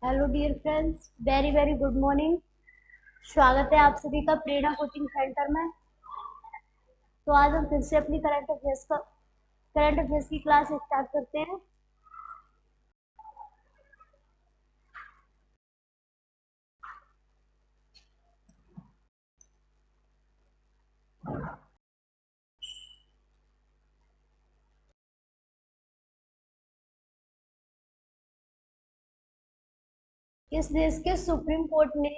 Hello dear friends, very very good morning. स्वागत है आप सभी का प्रेरणा कोचिंग सेंटर में। तो आज हम फिर से अपनी करंट अफेयर्स की क्लास स्टार्ट करते हैं। इस देश के सुप्रीम कोर्ट ने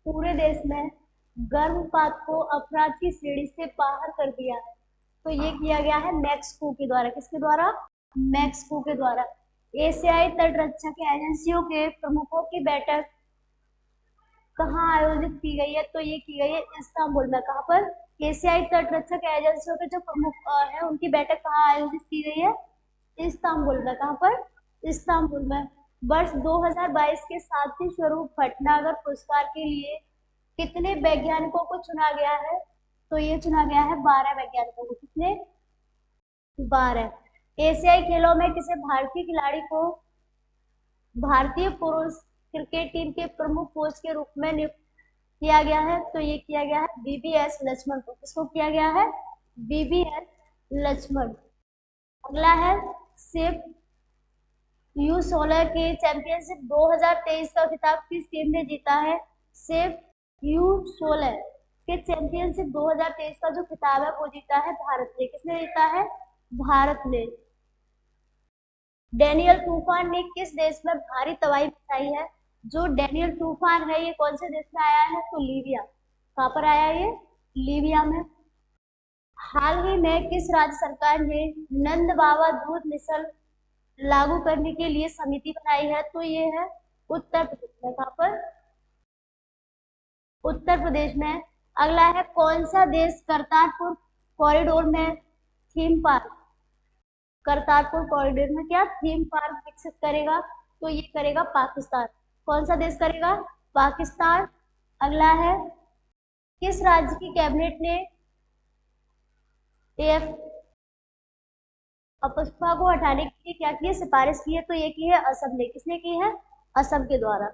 पूरे देश में गर्भपात को अपराध की श्रेणी से बाहर कर दिया है। तो ये किया गया है मैक्सको के द्वारा। किसके द्वारा? मैक्सको के द्वारा। एशियाई तटरक्षक एजेंसियों के प्रमुखों की बैठक कहाँ आयोजित की गई है? तो ये की गई है इस्तांबुल में। कहाँ पर? एशियाई तटरक्षक एजेंसियों के जो प्रमुख है उनकी बैठक कहाँ आयोजित की गई है? इस्तांबुल में। कहाँ पर? इस्तांबुल में। वर्ष 2022 के साथी स्वरूप भटनागर पुरस्कार के लिए कितने वैज्ञानिकों को चुना गया है? तो ये चुना गया है 12 वैज्ञानिकों को। कितने? 12। एशियाई खेलों में किसे भारतीय खिलाड़ी को भारतीय पुरुष क्रिकेट टीम के प्रमुख कोच के रूप में नियुक्त किया गया है? तो ये किया गया है बीबीएस लक्ष्मण को। किसको किया गया है? बीबीएस लक्ष्मण। अगला है सिर्फ U16 के चैंपियनशिप 2023 का खिताब किस टीम ने जीता है? सिर्फ U16 के चैंपियनशिप 2023 का जो खिताब है वो जीता है भारत ने। किसने जीता है? भारत ने। डेनियल तूफान ने किस देश में भारी तबाही मचाई है? जो डेनियल तूफान है ये कौन से देश में आया है? तो लीबिया। कहाँ पर आया है ये? लीबिया में। हाल ही में किस राज्य सरकार ने नंद बाबा दूध मिशन लागू करने के लिए समिति बनाई है? तो ये है उत्तर प्रदेश में। कहाँ पर? उत्तर प्रदेश में। अगला है कौन सा देश करतारपुर कॉरिडोर में थीम पार्क करतारपुर कॉरिडोर में क्या थीम पार्क विकसित करेगा? तो ये करेगा पाकिस्तान। कौन सा देश करेगा? पाकिस्तान। अगला है किस राज्य की कैबिनेट ने एफ अपस्फा को हटाने के लिए क्या की है? सिफारिश की है। तो ये की है असम ने। किसने की है? असम के द्वारा।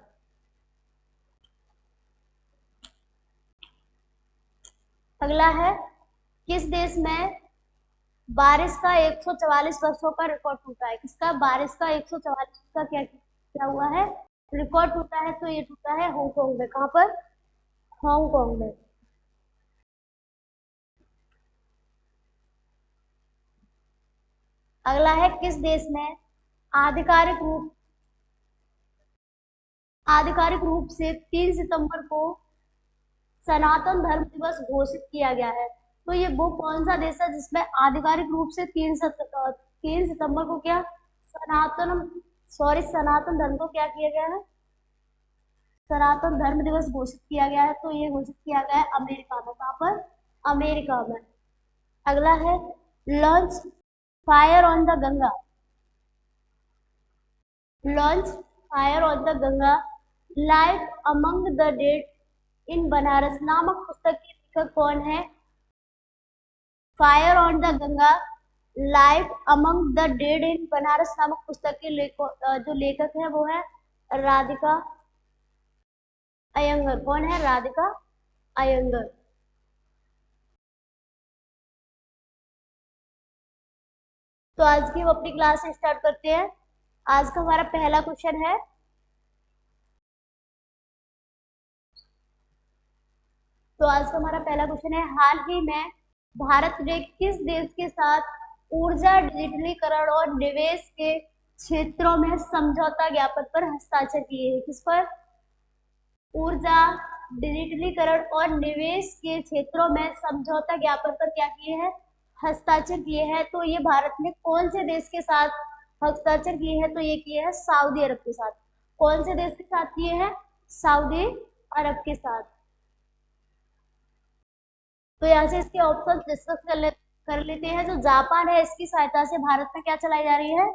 अगला है किस देश में बारिश का 144 वर्षों का रिकॉर्ड टूटा है? किसका? बारिश का 144 का क्या हुआ है? रिकॉर्ड टूटा है। तो ये टूटा है हांगकांग में। कहाँ पर? हांगकांग में। अगला है किस देश में आधिकारिक रूप से 3 सितंबर को सनातन धर्म दिवस घोषित किया गया है? तो ये वो कौन सा देश है जिसमें आधिकारिक रूप से 3 सितंबर को क्या सनातन सनातन धर्म को क्या किया गया है? सनातन धर्म दिवस घोषित किया गया है। तो ये घोषित किया गया है अमेरिका में। कहाँ पर? अमेरिका में। अगला है launch fire on the Ganga launch fire on the Ganga life among the dead in Banaras नामक पुस्तक के लेखक कौन है? Fire on the Ganga life among the dead in Banaras नामक पुस्तक के जो लेखक है वो है राधिका अयंगर। कौन है? राधिका अयंगर। तो आज की हम अपनी क्लास स्टार्ट करते हैं। आज का हमारा पहला क्वेश्चन है। तो आज का हमारा पहला क्वेश्चन है हाल ही में भारत ने किस देश के साथ ऊर्जा डिजिटलीकरण और निवेश के क्षेत्रों में समझौता ज्ञापन पर हस्ताक्षर किए हैं? किस पर? ऊर्जा डिजिटलीकरण और निवेश के क्षेत्रों में समझौता ज्ञापन पर क्या किए हैं? हस्ताक्षर किए हैं। तो ये भारत ने कौन से देश के साथ हस्ताक्षर किए हैं? तो ये किए हैं सऊदी अरब के साथ। कौन से देश के साथ किए हैं? सऊदी अरब के साथ। तो यहाँ से इसके ऑप्शन डिस्कस कर लेते हैं। जो जापान है इसकी सहायता से भारत में क्या चलाई जा रही है?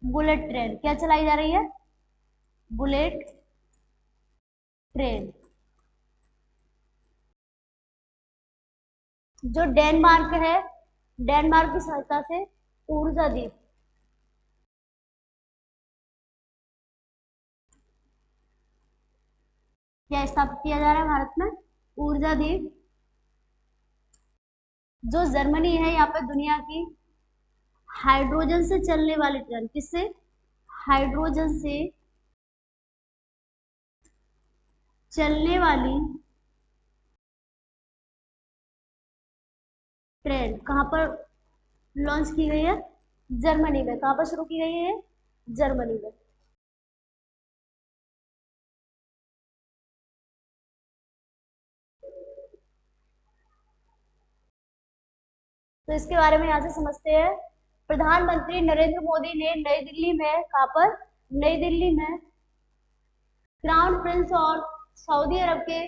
Bullet train. क्या चलाई जा रही है? Bullet train. जो डेनमार्क है, डेनमार्क की सहायता से ऊर्जा द्वीप क्या स्थापित किया जा रहा है भारत में? ऊर्जा द्वीप। जो जर्मनी है यहाँ पे दुनिया की हाइड्रोजन से चलने वाली ट्रेन, किससे? हाइड्रोजन से चलने वाली ट्रेन कहाँ पर लॉन्च की गई है? जर्मनी में। कहाँ पर शुरू की गई है? जर्मनी में। तो इसके बारे में यहाँ से समझते हैं। प्रधानमंत्री नरेंद्र मोदी ने नई दिल्ली में, कहाँ पर? नई दिल्ली में क्राउन प्रिंस और सऊदी अरब के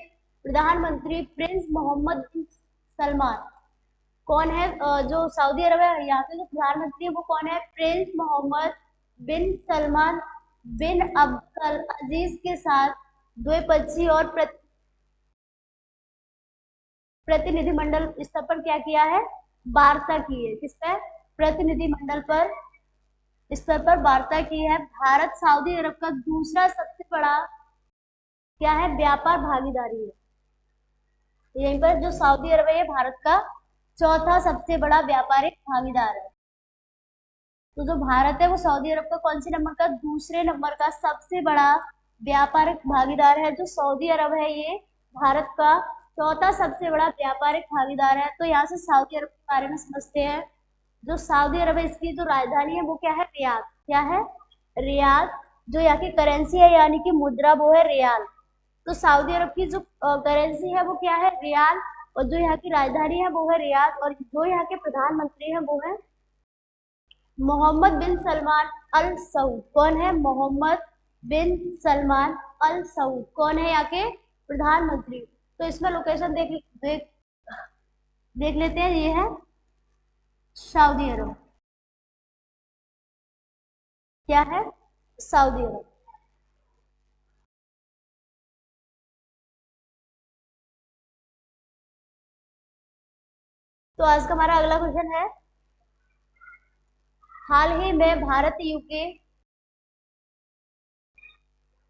प्रधानमंत्री प्रिंस मोहम्मद बिन सलमान, कौन है जो सऊदी अरब है यहाँ के जो प्रधानमंत्री है वो कौन है? प्रिंस मोहम्मद बिन सलमान बिन अब्दुल अजीज के साथ द्विपक्षीय और प्रतिनिधिमंडल स्तर पर क्या किया है? वार्ता की है। किस पे? प्रतिनिधिमंडल पर स्तर पर वार्ता की है। भारत सऊदी अरब का दूसरा सबसे बड़ा क्या है? व्यापार भागीदारी है। यहीं पर जो सऊदी अरब है ये भारत का चौथा सबसे बड़ा व्यापारिक भागीदार है। तो जो भारत है वो सऊदी अरब का कौन से नंबर का? दूसरे नंबर का सबसे बड़ा व्यापारिक भागीदार है। जो सऊदी अरब है ये भारत का चौथा सबसे बड़ा व्यापारिक भागीदार है। तो यहाँ से सऊदी अरब के बारे में समझते हैं। जो सऊदी अरब है इसकी जो राजधानी है वो क्या है? रियाद। क्या है? रियाद। जो यहाँ की करेंसी है यानी कि मुद्रा वो है रियाल। तो सऊदी अरब की जो करेंसी है वो क्या है? रियाल। और जो यहाँ की राजधानी है वो है रियाद। और जो यहाँ के प्रधानमंत्री है वो है मोहम्मद बिन सलमान अल सऊद। कौन है? मोहम्मद बिन सलमान अल सऊद कौन है? यहाँ के प्रधानमंत्री। तो इसमें लोकेशन देख लेते हैं। ये है सऊदी अरब। क्या है? सऊदी अरब। तो आज का हमारा अगला क्वेश्चन है, हाल ही में भारत यूके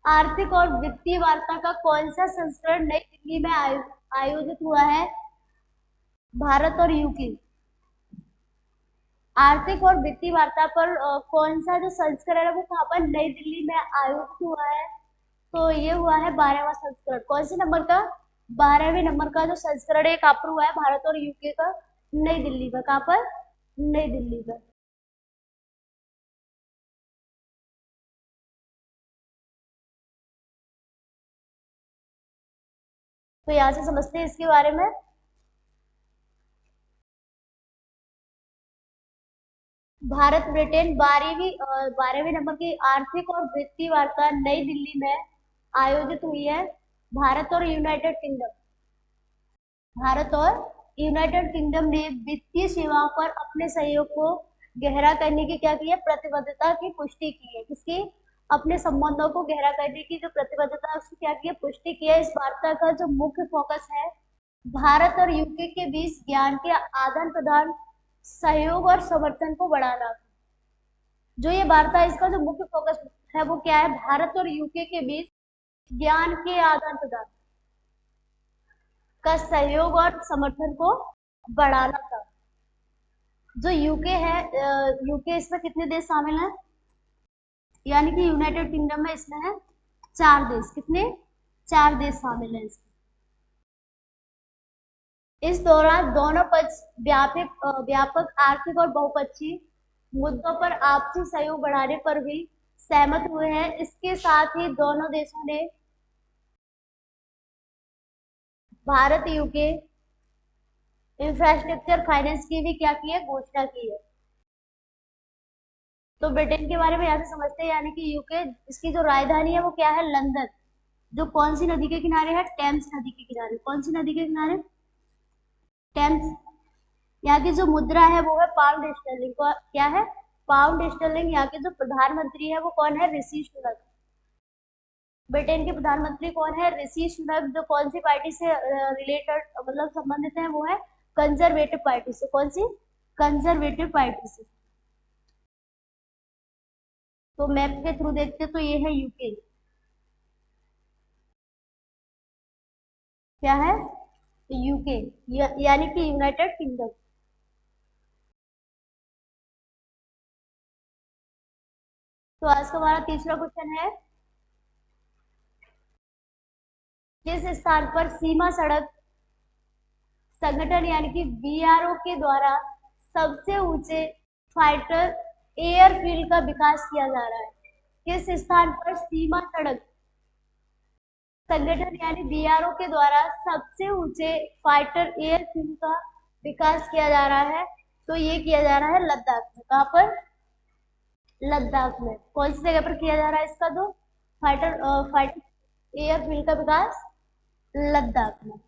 आर्थिक और वित्तीय वार्ता का कौन सा संस्करण नई दिल्ली में आयोजित हुआ है? भारत और यूके आर्थिक और वित्तीय वार्ता पर कौन सा जो संस्करण है वो कहाँ पर नई दिल्ली में आयोजित हुआ है? तो ये हुआ है 12वां संस्करण। कौन से नंबर का? 12वें नंबर का जो संस्करण है कहाँ पर हुआ है? भारत और यूके का नई दिल्ली में। कहाँ पर? नई दिल्ली में। तो यहाँ से समझते हैं इसके बारे में। भारत ब्रिटेन 12वीं नंबर की आर्थिक और वित्तीय वार्ता नई दिल्ली में आयोजित हुई है। भारत और यूनाइटेड किंगडम भारत और यूनाइटेड किंगडम ने वित्तीय सेवाओं पर अपने सहयोग को गहरा करने की क्या की है? प्रतिबद्धता की पुष्टि की है। किसकी? अपने संबंधों को गहरा करने की जो प्रतिबद्धता है उसकी क्या की है? पुष्टि की है। इस वार्ता का जो मुख्य फोकस है भारत और यूके के बीच ज्ञान के आदान प्रदान, सहयोग और समर्थन को बढ़ाना। जो ये वार्ता है इसका जो मुख्य फोकस है वो क्या है? भारत और यूके के बीच ज्ञान के आदान प्रदान का सहयोग और समर्थन को बढ़ाना था। जो यूके है, यूके इसमें कितने देश शामिल हैं? यानी कि यूनाइटेड किंगडम में इसमें है 4 देश। कितने? 4 देश शामिल हैं इसमें। इस दौरान दोनों पक्ष व्यापक आर्थिक और बहुपक्षीय मुद्दों पर आपसी सहयोग बढ़ाने पर भी सहमत हुए हैं। इसके साथ ही दोनों देशों ने भारत यूके इंफ्रास्ट्रक्चर फाइनेंस की भी क्या की है? घोषणा की है। तो ब्रिटेन के बारे में यहाँ से समझते हैं। यानी कि यूके इसकी जो राजधानी है वो क्या है? लंदन। जो कौन सी नदी के किनारे है? टेम्स नदी के किनारे। कौन सी नदी के किनारे? टेम्स। यहाँ की जो मुद्रा है वो है पाउंड स्टर्लिंग। क्या है? Pound sterling. यहाँ के जो प्रधानमंत्री है वो कौन है? ऋषि सुनक। ब्रिटेन के प्रधानमंत्री कौन है? ऋषि सुनक। जो कौन सी पार्टी से रिलेटेड मतलब संबंधित है वो है कंजर्वेटिव पार्टी से। कौन सी? कंजर्वेटिव पार्टी से। तो मैप के थ्रू देखते तो ये है यूके। क्या है? यूके, यानी कि यूनाइटेड किंगडम। तो आज का हमारा तीसरा क्वेश्चन है, किस स्थान पर सीमा सड़क संगठन यानी कि बीआरओ के द्वारा सबसे ऊंचे फाइटर एयरफील्ड का विकास किया जा रहा है? किस स्थान पर सीमा सड़क संगठन यानी बीआरओ के द्वारा सबसे ऊंचे फाइटर एयरफील्ड का विकास किया जा रहा है? तो ये किया जा रहा है लद्दाख में। कहाँ पर? लद्दाख में। कौन सी जगह पर किया जा रहा है इसका? तो फाइटर एयरफील्ड का विकास लद्दाख में।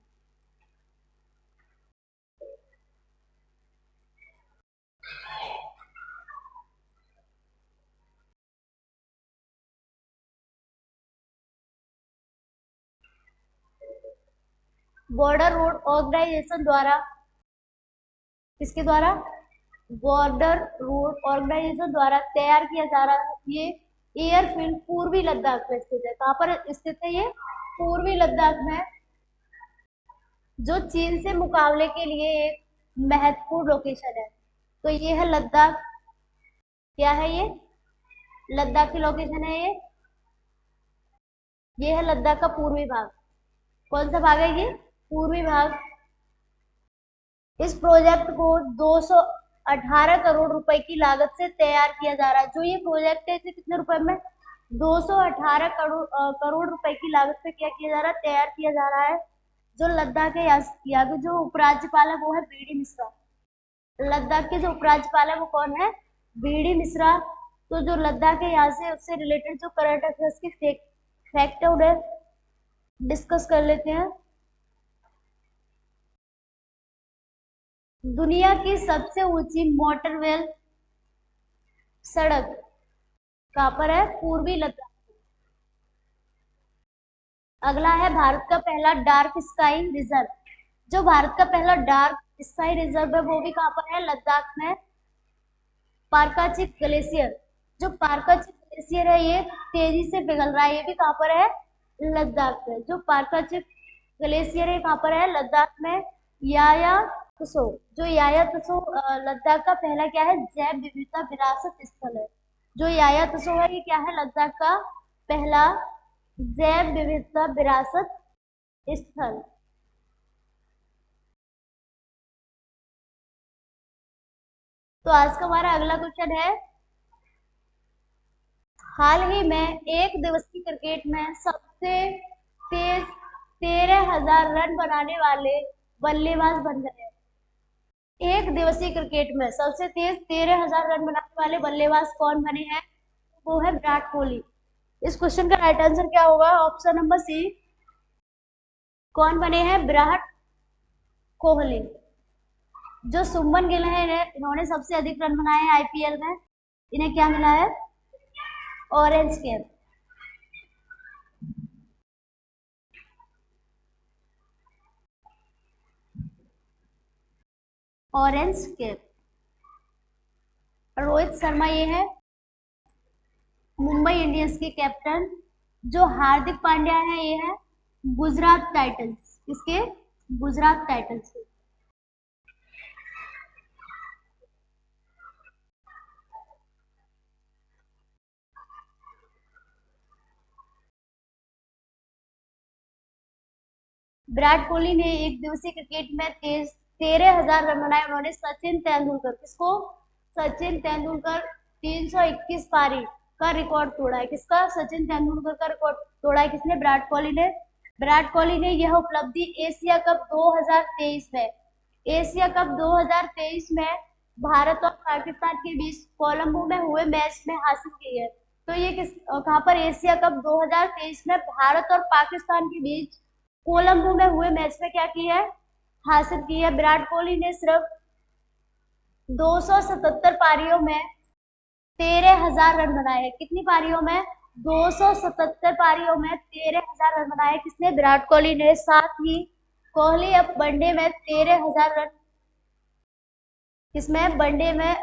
बॉर्डर रोड ऑर्गेनाइजेशन द्वारा, किसके द्वारा? बॉर्डर रोड ऑर्गेनाइजेशन द्वारा तैयार किया जा रहा है ये एयरफील्ड पूर्वी लद्दाख में स्थित है। कहाँ पर स्थित है ये? पूर्वी लद्दाख में, जो चीन से मुकाबले के लिए एक महत्वपूर्ण लोकेशन है। तो ये है लद्दाख। क्या है ये? लद्दाख की लोकेशन है ये। ये है लद्दाख का पूर्वी भाग। कौन सा भाग है ये? पूर्वी भाग। इस प्रोजेक्ट को 218 करोड़ रुपए की लागत से तैयार किया जा रहा है। जो ये प्रोजेक्ट है इसे कितने रुपए में? 218 करोड़ रुपए की लागत से क्या किया जा रहा है? तैयार किया जा रहा है। जो लद्दाख के यहाँ के जो उपराज्यपाल है वो है बीडी मिश्रा। लद्दाख के जो उपराज्यपाल है वो कौन है? बीडी मिश्रा। तो जो लद्दाख है यहाँ से उससे रिलेटेड जो करंट अफेयर्स के फैक्ट है उन्हें डिस्कस कर लेते हैं। दुनिया की सबसे ऊंची मोटरवे सड़क कहाँ पर है? पूर्वी लद्दाख। अगला है भारत का पहला डार्क स्काई रिजर्व। जो भारत का पहला डार्क स्काई रिजर्व है वो भी कहाँ पर है? लद्दाख में। पारकाचिक ग्लेशियर, जो पारकाचिक ग्लेशियर है ये तेजी से पिघल रहा है, ये भी कहाँ पर है? लद्दाख में। जो पारकाचिक ग्लेशियर है कहाँ पर है? लद्दाख में। याया त्सो, जो याया त्सो लद्दाख का पहला क्या है? जैव विविधता विरासत स्थल है। जो याया त्सो है ये क्या है? लद्दाख का पहला जैव विविधता विरासत स्थल। तो आज का हमारा अगला क्वेश्चन है, हाल ही में एक दिवसीय क्रिकेट में सबसे तेज 13,000 रन बनाने वाले बल्लेबाज बन गए। एक दिवसीय क्रिकेट में सबसे तेज 13,000 रन बनाने वाले बल्लेबाज कौन बने हैं? वो है विराट कोहली। इस क्वेश्चन का राइट आंसर क्या होगा? Option number C. कौन बने हैं? विराट कोहली। जो सुमन गिल है इन्होंने सबसे अधिक रन बनाए हैं आईपीएल में। इन्हें क्या मिला है? Orange cap. Orange cap. Rohit Sharma ये है मुंबई इंडियंस के कैप्टन। जो हार्दिक पांड्या है ये है गुजरात टाइटंस। किसके? गुजरात टाइटंस के। विराट कोहली ने एक दिवसीय क्रिकेट में 13,000 रन बनाए। उन्होंने सचिन तेंदुलकर, किसको? सचिन तेंदुलकर 321 पारी का रिकॉर्ड तोड़ा है। किसका? सचिन तेंदुलकर का रिकॉर्ड तोड़ा है किसने? विराट कोहली ने। विराट कोहली ने यह उपलब्धि एशिया कप 2023 में, एशिया कप 2023 में भारत और पाकिस्तान के बीच कोलंबो में हुए मैच में हासिल की है। तो ये कहाँ पर? एशिया कप 2023 में भारत और पाकिस्तान के बीच कोलंबो में हुए मैच में क्या की है? हासिल की है। विराट कोहली ने सिर्फ 277 पारियों में 13,000 रन बनाए हैं। कितनी पारियों में? 277 पारियों में 13,000 रन बनाए। किसने? विराट कोहली ने। साथ ही कोहली अब वनडे में 13,000 रन, किसमें? वनडे में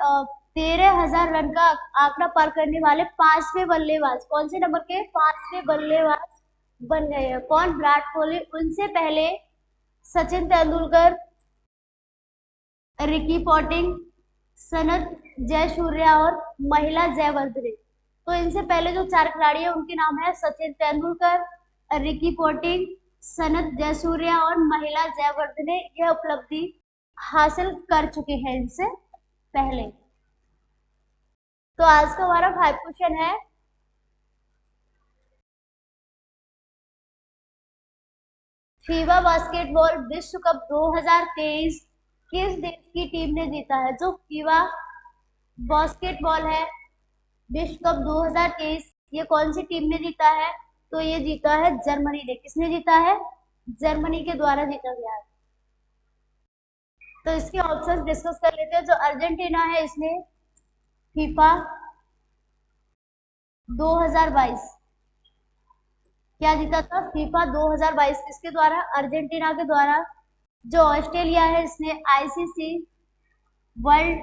13,000 रन का आंकड़ा पार करने वाले पांचवें बल्लेबाज, कौन से नंबर के? पांचवें बल्लेबाज बन गए हैं। कौन? विराट कोहली। उनसे पहले सचिन तेंदुलकर, रिकी पॉटिंग, सनत जयसूर्या और महिला जयवर्धने। तो इनसे पहले जो 4 खिलाड़ी है उनके नाम है सचिन तेंदुलकर, रिकी पॉटिंग, सनत जयसूर्या और महिला जयवर्धने। यह उपलब्धि हासिल कर चुके हैं इनसे पहले। तो आज का हमारा 5 क्वेश्चन है, फीबा बास्केटबॉल विश्व कप 2023 किस देश की टीम ने जीता है? जो फीबा बास्केटबॉल है विश्व कप 2023 ये कौन सी टीम ने जीता है? तो ये जीता है जर्मनी ने। किसने जीता है? जर्मनी के द्वारा जीता गया है। तो इसके ऑप्शंस डिस्कस कर लेते हैं। जो अर्जेंटीना है इसने फीफा 2022 क्या जीता था? फीफा 2022 किसके द्वारा? अर्जेंटीना के द्वारा। जो ऑस्ट्रेलिया है इसने ICC world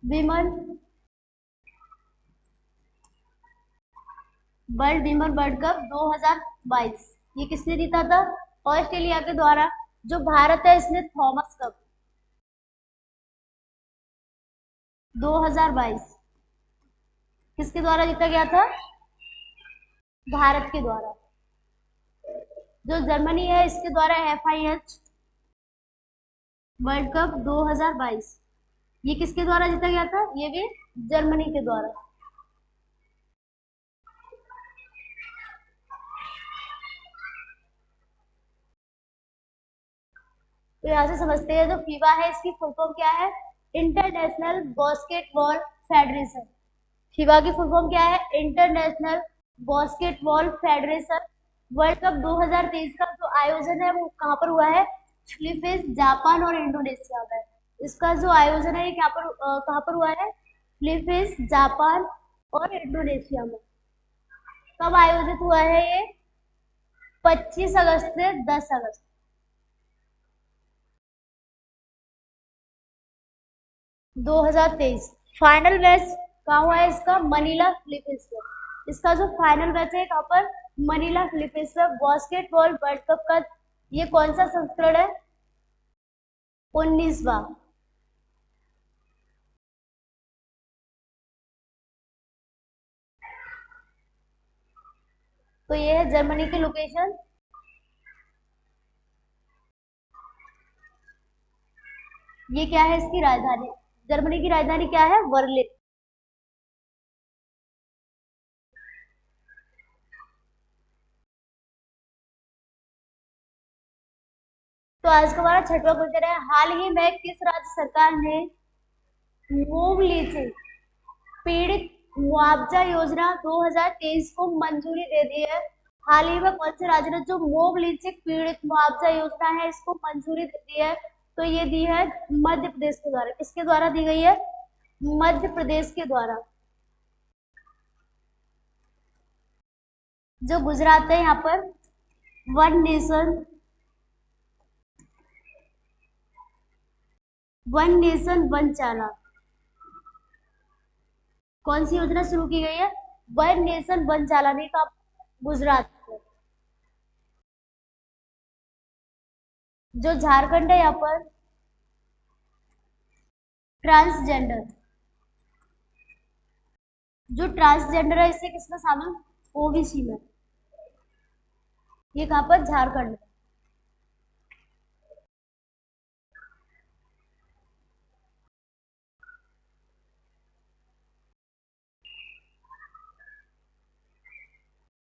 women world cup 2022 ये किसने जीता था? ऑस्ट्रेलिया के द्वारा। जो भारत है इसने थॉमस कप 2022 किसके द्वारा जीता गया था? भारत के द्वारा। जो जर्मनी है इसके द्वारा FIH वर्ल्ड कप 2022 ये किसके द्वारा जीता गया था? ये भी जर्मनी के द्वारा। तो यहाँ से समझते हैं जो फीबा है इसकी फुल फॉर्म क्या है? International basketball federation. फीबा की फुल फॉर्म क्या है? International basketball federation. World cup 2023 का जो आयोजन है वो कहाँ पर हुआ है? फिलीपींस, जापान और इंडोनेशिया में। इसका जो आयोजन है ये कहाँ पर हुआ है? फिलीपींस, जापान और इंडोनेशिया में। कब आयोजित हुआ है ये? 25 अगस्त से 10 अगस्त 2023। फाइनल मैच कहाँ हुआ है इसका? मनीला फिलीपींस में। इसका जो फाइनल मैच है कहाँ पर? मनीला फिलीपींस में। बास्केटबॉल वर्ल्ड कप का ये कौन सा संस्करण है? 19वां। तो ये है जर्मनी की लोकेशन। ये क्या है इसकी राजधानी? जर्मनी की राजधानी क्या है? बर्लिन। तो आज का हमारा 6वां क्वेश्चन है, हाल ही में किस राज्य सरकार ने मूंग लीची पीड़ित मुआवजा योजना 2023 को मंजूरी दे दी है? हाल ही में कौन से राज्य ने जो मूंग लीची पीड़ित मुआवजा योजना है इसको मंजूरी दे दी है? तो ये दी है मध्य प्रदेश के द्वारा। किसके द्वारा दी गई है? मध्य प्रदेश के द्वारा। जो गुजरात है यहाँ पर वन नेशन वन चाला कौन सी योजना शुरू की गई है? वन नेशन वन चाला ने का गुजरात में। जो झारखंड है यहाँ पर ट्रांसजेंडर। जो ट्रांसजेंडर है इसे किसमें शामिल? ओबीसी में। ये कहाँ पर? झारखंड।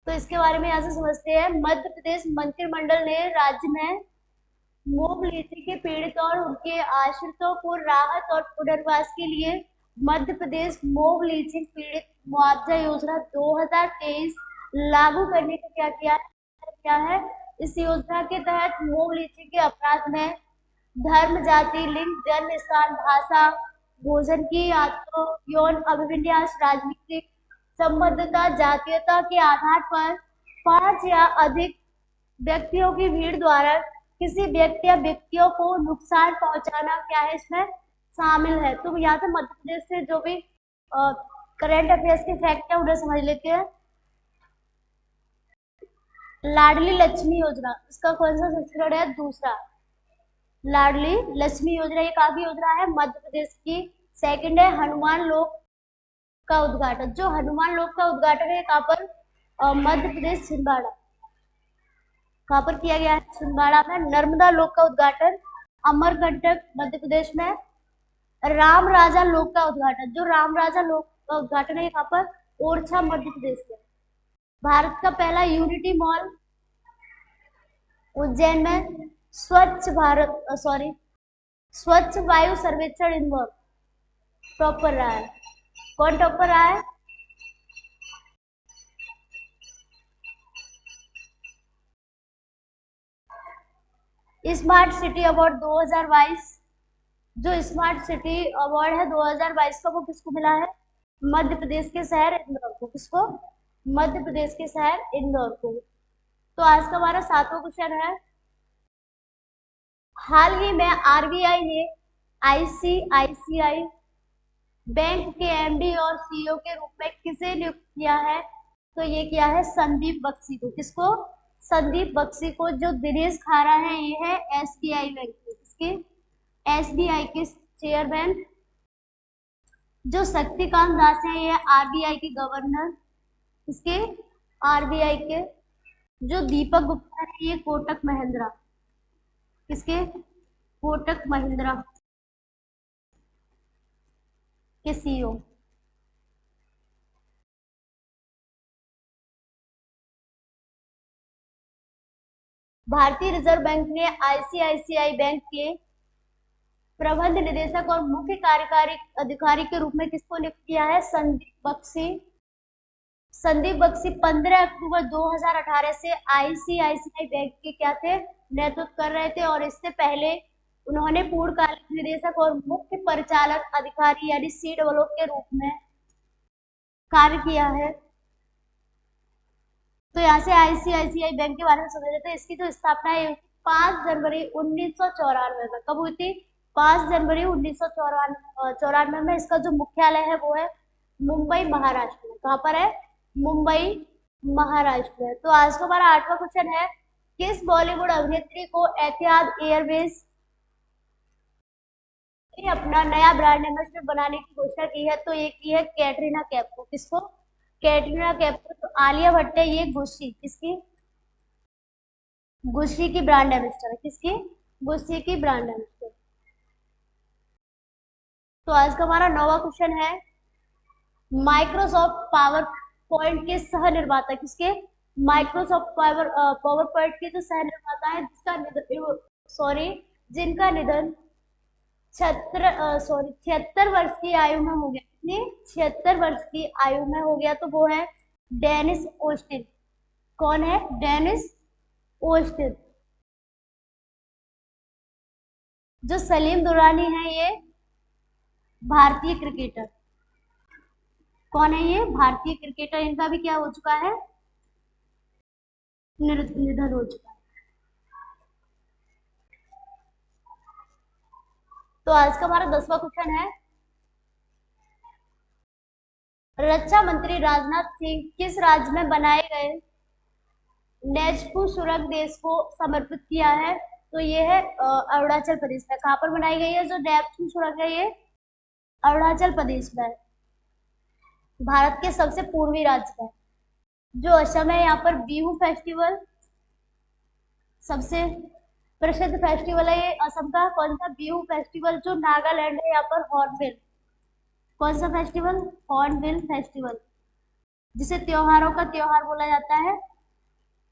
तो इसके बारे में यहाँ से समझते हैं। मध्य प्रदेश मंत्रिमंडल ने राज्य में मूंग लीची के पीड़ित और उनके आश्रितों को राहत और पुनर्वास के लिए मध्य प्रदेश मूंग लीची पीड़ित मुआवजा योजना 2023 लागू करने का क्या है? इस योजना के तहत मूंग लीची के अपराध में धर्म, जाति, लिंग, जन्म स्थान, भाषा, भोजन की आदतों, यौन अभिविन्यास, राजनीतिक संबद्धता, जातीयता के आधार पर 5 या अधिक व्यक्तियों की भीड़ द्वारा किसी व्यक्ति या व्यक्तियों को नुकसान पहुंचाना क्या है? इसमें शामिल है। तो यहाँ से मध्य प्रदेश से जो भी करंट अफेयर्स के फैक्ट है उन्हें समझ लेते हैं। लाडली लक्ष्मी योजना, इसका कौन सा संस्करण है? दूसरा। लाडली लक्ष्मी योजना ये काफी योजना है मध्य प्रदेश की। सेकंड है हनुमान लोक का उद्घाटन। जो हनुमान लोक का उद्घाटन है कहाँ पर? मध्य प्रदेश छिंदवाड़ा। कहाँ पर किया गया है? छिंदवाड़ा में। नर्मदा लोक का उद्घाटन अमरकंटक मध्य प्रदेश में। राम राजा लोक का उद्घाटन, जो राम राजा लोक का उद्घाटन है कहाँ पर? ओरछा मध्य प्रदेश में। भारत का पहला यूनिटी मॉल उज्जैन में। स्वच्छ भारत सॉरी स्वच्छ वायु सर्वेक्षण इंदौर टॉप पर रहा है। कौन टॉप पर रहा है? स्मार्ट सिटी अवार्ड 2022, जो स्मार्ट सिटी अवार्ड है 2022 का, वो किसको मिला है? मध्य प्रदेश के शहर इंदौर को। किसको? मध्य प्रदेश के शहर इंदौर को। तो आज का हमारा 7वां क्वेश्चन है, हाल ही में आरबीआई ने आईसीआईसीआई बैंक के एमडी और सीईओ के रूप में किसे नियुक्त किया है? तो ये किया है संदीप बख्शी को। किसको? संदीप बख्शी को। जो दिनेश खारा है ये है एसबीआई बैंक के। किसके? एसबीआई के चेयरमैन। जो शक्तिकांत दास है ये आरबीआई के गवर्नर। किसके? आरबीआई के। जो दीपक गुप्ता है ये कोटक महिंद्रा। किसके? कोटक महिंद्रा के सीईओ। भारतीय रिजर्व बैंक ने आईसीआईसीआई बैंक के प्रबंध निदेशक और मुख्य कार्यकारी अधिकारी के रूप में किसको नियुक्त किया है? संदीप बख्शी। संदीप बख्शी 15 अक्टूबर 2018 से आईसीआईसीआई बैंक के क्या थे? नेतृत्व कर रहे थे। और इससे पहले उन्होंने पूर्णकालिक निदेशक और मुख्य परिचालन अधिकारी यानी सीडब्ल्यू के रूप में कार्य किया है। तो यहाँ से आईसीआईसीआई बैंक के बारे में समझ लेते हैं। इसकी जो स्थापना है 5 जनवरी 1994 में। कब हुई थी? 5 जनवरी 1994 में। इसका जो मुख्यालय है वो है मुंबई महाराष्ट्र में। कहाँ पर है? मुंबई महाराष्ट्र में। तो आज का हमारा 8वां क्वेश्चन है, किस बॉलीवुड अभिनेत्री को एतिहाद एयरवेज ने अपना नया ब्रांड एम्बेसडर बनाने की घोषणा की है? तो ये की है कैटरीना कैफ को। किसको? कैटरीना कैफ को। तो आलिया भट्ट है ये गुस्सी। किसकी? गुस्सी की ब्रांड एम्बेसडर है। किसकी? गुस्सी की ब्रांड एम्बेसडर। तो आज का हमारा 9वां क्वेश्चन है, माइक्रोसॉफ्ट पावर पॉइंट के सह निर्माता। किसके? माइक्रोसॉफ्ट पावर पॉइंट के जो सह निर्माता है जिसका निधन जिनका निधन 76 वर्ष की आयु में हो गया। कितनी? 76 वर्ष की आयु में हो गया। तो वो है डेनिस ओस्टिन। कौन है? Dennis Austin. जो सलीम दुरानी है ये भारतीय क्रिकेटर। कौन है ये? भारतीय क्रिकेटर। इनका भी क्या हो चुका है? निधन हो चुका है। तो आज का हमारा 10वां क्वेश्चन है, रक्षा मंत्री राजनाथ सिंह किस राज्य में बनाए गए नेचफू सुरंग देश को समर्पित किया है? तो ये है अरुणाचल प्रदेश में। कहाँ पर बनाई गई है जो नेचफू सुरंग है? ये अरुणाचल प्रदेश में, भारत के सबसे पूर्वी राज्य में। जो असम है यहाँ पर बिहू फेस्टिवल सबसे प्रसिद्ध फेस्टिवल है ये असम का। कौन सा? बिहू फेस्टिवल। जो नागालैंड है यहाँ पर हॉर्नबिल। कौन सा फेस्टिवल? हॉर्नबिल फेस्टिवल, जिसे त्योहारों का त्योहार बोला जाता है।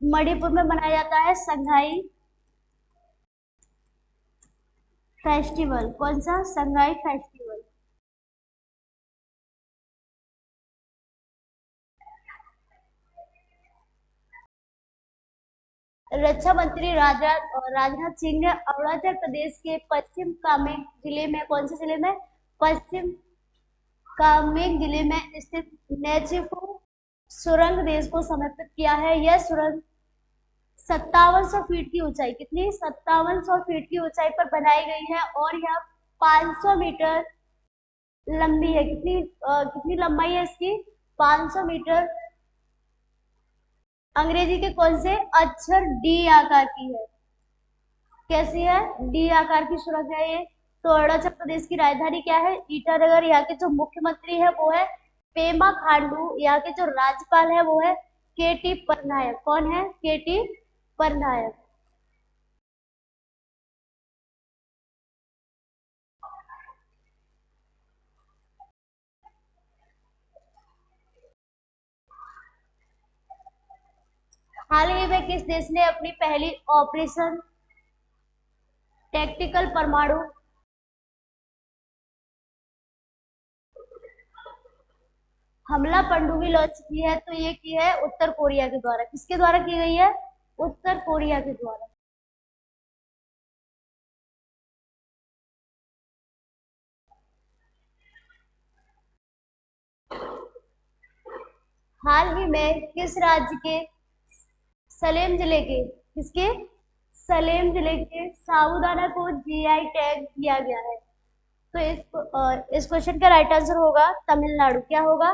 मणिपुर में मनाया जाता है संगाई फेस्टिवल। कौन सा? संगाई फेस्टिवल। रक्षा मंत्री राजनाथ सिंह ने अरुणाचल प्रदेश के पश्चिम कामेंग जिले में, कौन से जिले में? पश्चिम कामेंग जिले में स्थित नेचीफू सुरंग देश को समर्पित किया है। यह सुरंग 5700 फीट की ऊंचाई, कितनी? 5700 फीट की ऊंचाई पर बनाई गई है और यह 500 मीटर लंबी है। कितनी लंबाई है इसकी? 500 मीटर अंग्रेजी के कौन से अक्षर डी आकार की है? कैसी है? डी आकार की सुरंग है ये। तो अरुणाचल प्रदेश की राजधानी क्या है? ईटानगर। यहाँ के जो मुख्यमंत्री है वो है पेमा खांडू। यहाँ के जो राज्यपाल है वो है केटी पटनायक। कौन है? केटी पटनायक। हाल ही में किस देश ने अपनी पहली ऑपरेशन टैक्टिकल परमाणु हमला पनडुब्बी लॉन्च की है? तो ये की है उत्तर कोरिया के द्वारा। किसके द्वारा की गई है? उत्तर कोरिया के द्वारा। हाल ही में किस राज्य के सलेम जिले के किसके सलेम जिले के साबूदाना को जीआई टैग किया गया है? तो इस क्वेश्चन का राइट आंसर होगा तमिलनाडु। क्या होगा?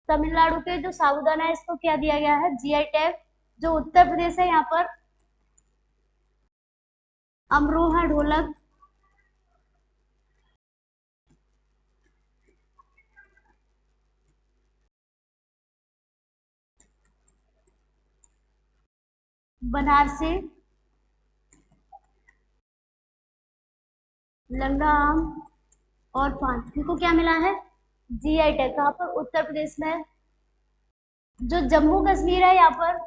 तमिलनाडु के जो साबूदाना है इसको क्या दिया गया है? GI tag. जो उत्तर प्रदेश है यहाँ पर अमरोहा ढोलक, बनारसी, लंगा आम और पान, इनको क्या मिला है? GI tag. कहाँ पर? उत्तर प्रदेश में। जो जम्मू कश्मीर है यहाँ पर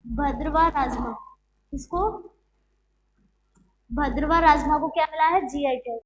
भद्रवाह राजमा, इसको भद्रवाह राजमा को क्या मिला है? GI tag.